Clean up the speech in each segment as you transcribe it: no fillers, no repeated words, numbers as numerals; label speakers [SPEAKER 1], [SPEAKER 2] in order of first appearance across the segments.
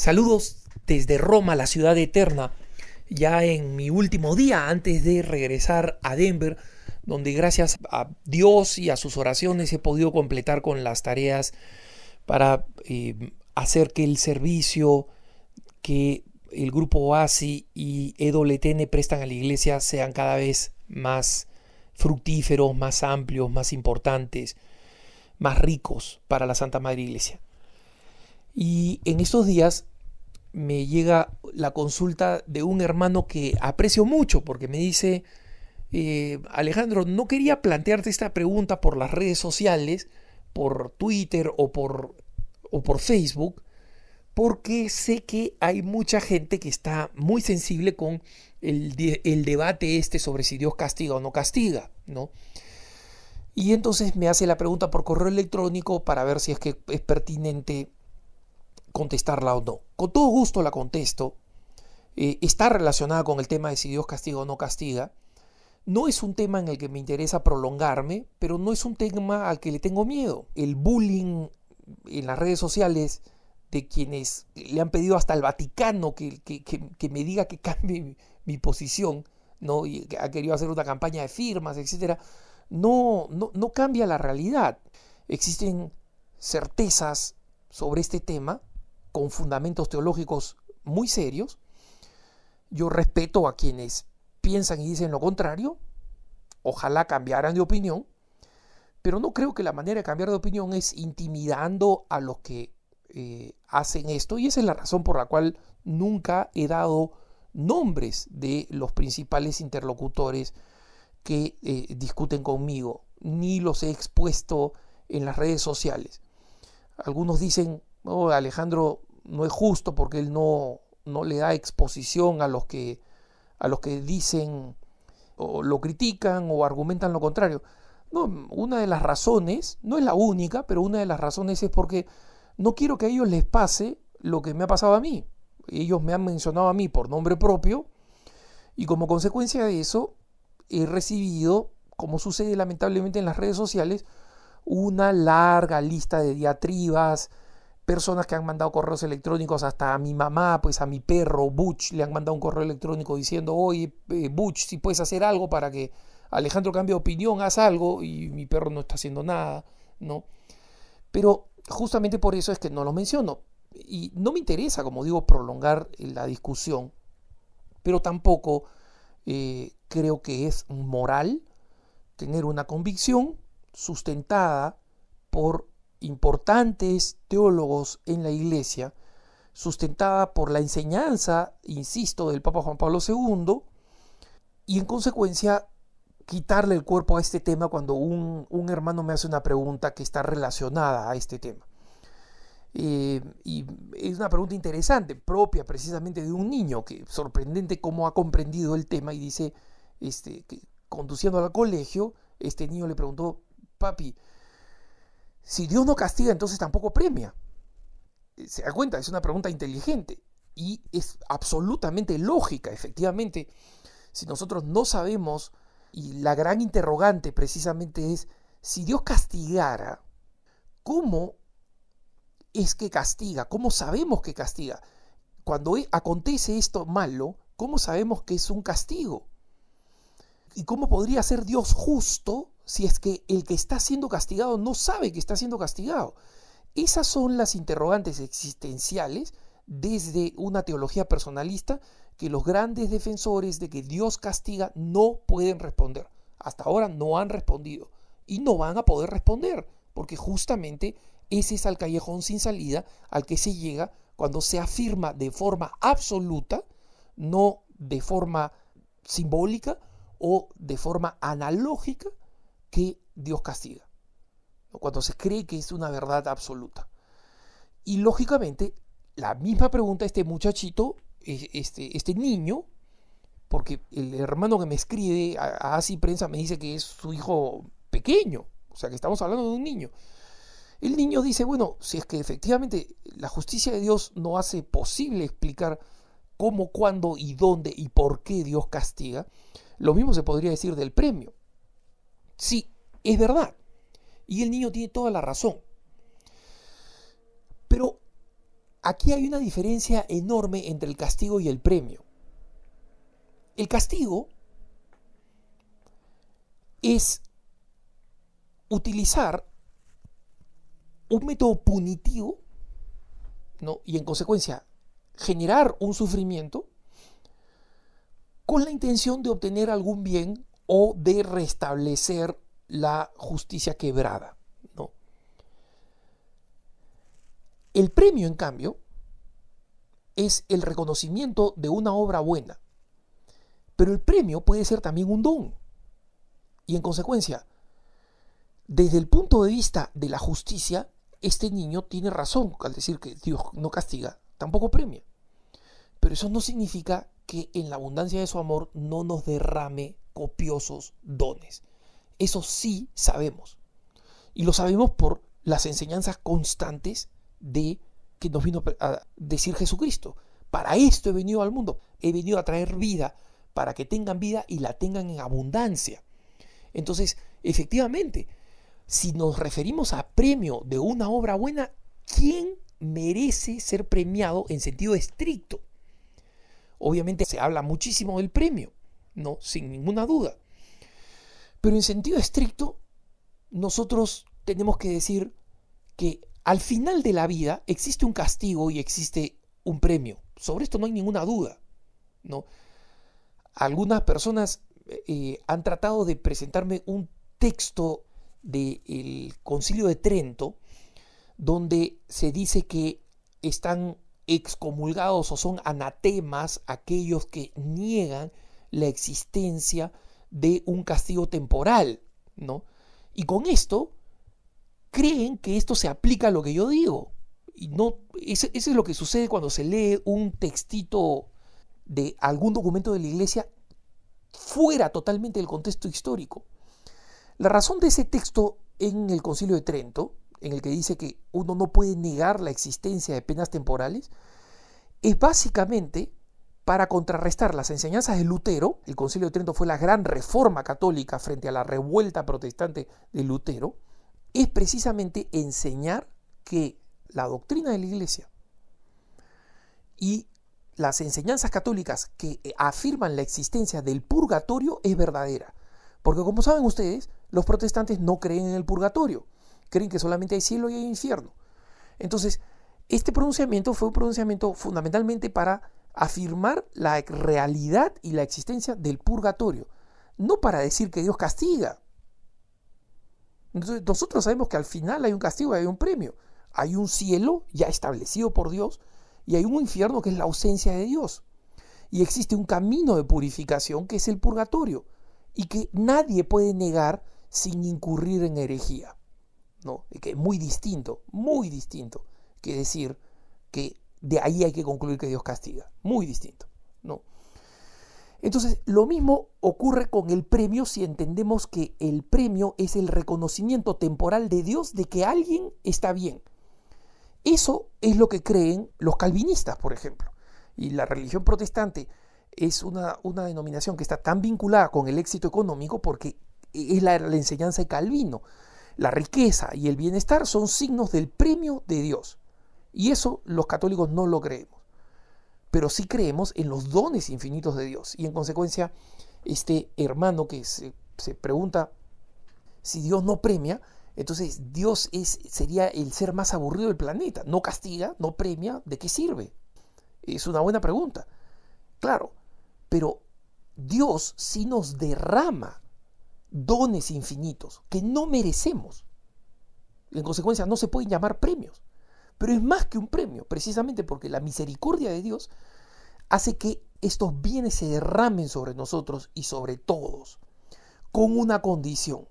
[SPEAKER 1] Saludos desde Roma, la ciudad eterna, ya en mi último día antes de regresar a Denver, donde gracias a Dios y a sus oraciones he podido completar con las tareas para hacer que el servicio que el grupo OASI y EWTN prestan a la iglesia sean cada vez más fructíferos, más amplios, más importantes, más ricos para la Santa Madre Iglesia. Y en estos días me llega la consulta de un hermano que aprecio mucho porque me dice: Alejandro, no quería plantearte esta pregunta por las redes sociales, por Twitter o por Facebook, porque sé que hay mucha gente que está muy sensible con el debate sobre si Dios castiga o no castiga, ¿no? Y entonces me hace la pregunta por correo electrónico para ver si es que es pertinente contestarla o no. Con todo gusto la contesto. Está relacionada con el tema de si Dios castiga o no castiga. No es un tema en el que me interesa prolongarme, pero no es un tema al que le tengo miedo. El bullying en las redes sociales de quienes le han pedido hasta al Vaticano que me diga que cambie mi posición, ¿no? Y ha querido hacer una campaña de firmas, etcétera, no cambia la realidad. Existen certezas sobre este tema con fundamentos teológicos muy serios. Yo respeto a quienes piensan y dicen lo contrario. Ojalá cambiaran de opinión, pero no creo que la manera de cambiar de opinión es intimidando a los que hacen esto, y esa es la razón por la cual nunca he dado nombres de los principales interlocutores que discuten conmigo, ni los he expuesto en las redes sociales. Algunos dicen: oh, Alejandro no es justo porque él no le da exposición a los que dicen o lo critican o argumentan lo contrario. No, una de las razones, no es la única, pero una de las razones es porque no quiero que a ellos les pase lo que me ha pasado a mí. Ellos me han mencionado a mí por nombre propio y como consecuencia de eso he recibido, como sucede lamentablemente en las redes sociales, una larga lista de diatribas, personas que han mandado correos electrónicos, hasta a mi mamá, pues a mi perro Butch le han mandado un correo electrónico diciendo: oye, Butch, si puedes hacer algo para que Alejandro cambie de opinión, haz algo, y mi perro no está haciendo nada, ¿no? Pero justamente por eso es que no lo menciono, y no me interesa, como digo, prolongar la discusión, pero tampoco creo que es moral tener una convicción sustentada por importantes teólogos en la iglesia, sustentada por la enseñanza, insisto, del Papa Juan Pablo II, y en consecuencia quitarle el cuerpo a este tema cuando un hermano me hace una pregunta que está relacionada a este tema. Y es una pregunta interesante, propia precisamente de un niño, que sorprendente cómo ha comprendido el tema, y dice, que conduciendo al colegio, este niño le preguntó: papi, si Dios no castiga, entonces tampoco premia. Se da cuenta, es una pregunta inteligente y es absolutamente lógica. Efectivamente, si nosotros no sabemos, y la gran interrogante precisamente es: si Dios castigara, ¿cómo es que castiga? ¿Cómo sabemos que castiga? Cuando acontece esto malo, ¿cómo sabemos que es un castigo? ¿Y cómo podría ser Dios justo si es que el que está siendo castigado no sabe que está siendo castigado? Esas son las interrogantes existenciales desde una teología personalista que los grandes defensores de que Dios castiga no pueden responder. Hasta ahora no han respondido y no van a poder responder, porque justamente ese es el callejón sin salida al que se llega cuando se afirma de forma absoluta, no de forma simbólica o de forma analógica, que Dios castiga, cuando se cree que es una verdad absoluta. Y lógicamente la misma pregunta este muchachito, este niño, porque el hermano que me escribe a Así Prensa me dice que es su hijo pequeño, o sea que estamos hablando de un niño. El niño dice: bueno, si es que efectivamente la justicia de Dios no hace posible explicar cómo, cuándo y dónde y por qué Dios castiga, lo mismo se podría decir del premio. Sí, es verdad. Y el niño tiene toda la razón. Pero aquí hay una diferencia enorme entre el castigo y el premio. El castigo es utilizar un método punitivo, ¿no? Y en consecuencia generar un sufrimiento con la intención de obtener algún bien o de restablecer la justicia quebrada, ¿no? El premio, en cambio, es el reconocimiento de una obra buena, pero el premio puede ser también un don. Y en consecuencia, desde el punto de vista de la justicia, este niño tiene razón al decir que Dios no castiga, tampoco premia. Pero eso no significa que en la abundancia de su amor no nos derrame copiosos dones. Eso sí sabemos. Y lo sabemos por las enseñanzas constantes de que nos vino a decir Jesucristo. Para esto he venido al mundo. He venido a traer vida para que tengan vida y la tengan en abundancia. Entonces, efectivamente, si nos referimos a premio de una obra buena, ¿quién merece ser premiado en sentido estricto? Obviamente se habla muchísimo del premio, ¿no? Sin ninguna duda. Pero en sentido estricto, nosotros tenemos que decir que al final de la vida existe un castigo y existe un premio. Sobre esto no hay ninguna duda, ¿no? Algunas personas han tratado de presentarme un texto del Concilio de Trento donde se dice que están excomulgados o son anatemas aquellos que niegan la existencia de un castigo temporal, ¿no? Y con esto creen que esto se aplica a lo que yo digo. Y no, eso es lo que sucede cuando se lee un textito de algún documento de la Iglesia fuera totalmente del contexto histórico. La razón de ese texto en el Concilio de Trento, en el que dice que uno no puede negar la existencia de penas temporales, es básicamente para contrarrestar las enseñanzas de Lutero. El Concilio de Trento fue la gran reforma católica frente a la revuelta protestante de Lutero. Es precisamente enseñar que la doctrina de la Iglesia y las enseñanzas católicas que afirman la existencia del purgatorio es verdadera. Porque como saben ustedes, los protestantes no creen en el purgatorio. Creen que solamente hay cielo y hay infierno. Entonces, este pronunciamiento fue un pronunciamiento fundamentalmente para afirmar la realidad y la existencia del purgatorio. No para decir que Dios castiga. Entonces, nosotros sabemos que al final hay un castigo y hay un premio. Hay un cielo ya establecido por Dios y hay un infierno que es la ausencia de Dios. Y existe un camino de purificación que es el purgatorio y que nadie puede negar sin incurrir en herejía, ¿no? Que es muy distinto que decir que de ahí hay que concluir que Dios castiga. Muy distinto, ¿no? Entonces, lo mismo ocurre con el premio si entendemos que el premio es el reconocimiento temporal de Dios de que alguien está bien. Eso es lo que creen los calvinistas, por ejemplo. Y la religión protestante es una denominación que está tan vinculada con el éxito económico porque es la enseñanza de Calvino. La riqueza y el bienestar son signos del premio de Dios. Y eso los católicos no lo creemos. Pero sí creemos en los dones infinitos de Dios. Y en consecuencia, este hermano que se pregunta si Dios no premia, entonces Dios sería el ser más aburrido del planeta. No castiga, no premia, ¿de qué sirve? Es una buena pregunta. Claro, pero Dios sí nos derrama dones infinitos que no merecemos. En consecuencia, no se pueden llamar premios. Pero es más que un premio, precisamente porque la misericordia de Dios hace que estos bienes se derramen sobre nosotros y sobre todos, con una condición: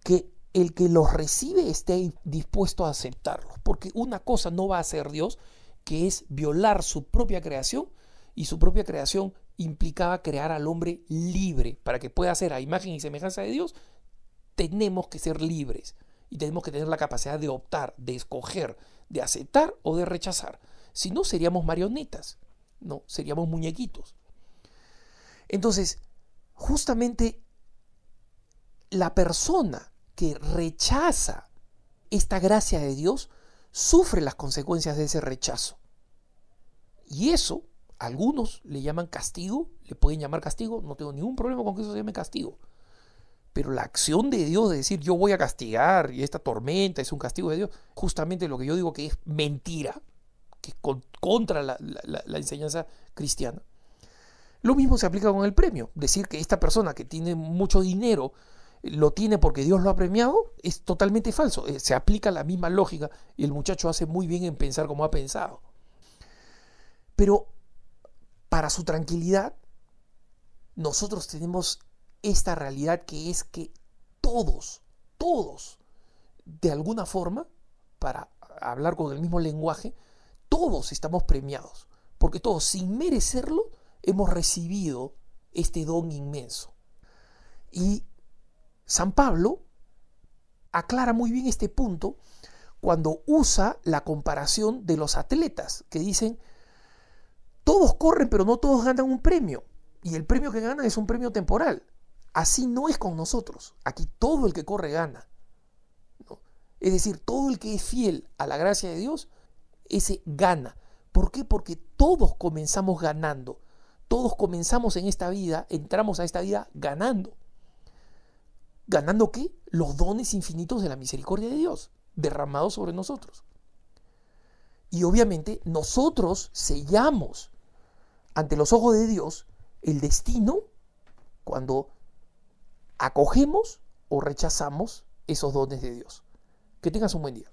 [SPEAKER 1] que el que los recibe esté dispuesto a aceptarlos, porque una cosa no va a hacer Dios, que es violar su propia creación, y su propia creación implicaba crear al hombre libre. Para que pueda ser a imagen y semejanza de Dios, tenemos que ser libres y tenemos que tener la capacidad de optar, de escoger, de aceptar o de rechazar. Si no, seríamos marionetas, no, seríamos muñequitos. Entonces, justamente la persona que rechaza esta gracia de Dios sufre las consecuencias de ese rechazo. Y eso, algunos le llaman castigo, le pueden llamar castigo, no tengo ningún problema con que eso se llame castigo. Pero la acción de Dios de decir yo voy a castigar y esta tormenta es un castigo de Dios, justamente lo que yo digo que es mentira, que es contra la enseñanza cristiana. Lo mismo se aplica con el premio. Decir que esta persona que tiene mucho dinero lo tiene porque Dios lo ha premiado es totalmente falso. Se aplica la misma lógica y el muchacho hace muy bien en pensar como ha pensado. Pero para su tranquilidad, nosotros tenemos esta realidad que es que todos, de alguna forma, para hablar con el mismo lenguaje, todos estamos premiados. Porque todos, sin merecerlo, hemos recibido este don inmenso. Y San Pablo aclara muy bien este punto cuando usa la comparación de los atletas, que dicen, todos corren pero no todos ganan un premio, y el premio que ganan es un premio temporal. Así no es con nosotros. Aquí todo el que corre gana, ¿no? Es decir, todo el que es fiel a la gracia de Dios, ese gana. ¿Por qué? Porque todos comenzamos ganando. Todos comenzamos en esta vida, entramos a esta vida ganando. ¿Ganando qué? Los dones infinitos de la misericordia de Dios, derramados sobre nosotros. Y obviamente nosotros sellamos ante los ojos de Dios el destino cuando acogemos o rechazamos esos dones de Dios. Que tengas un buen día.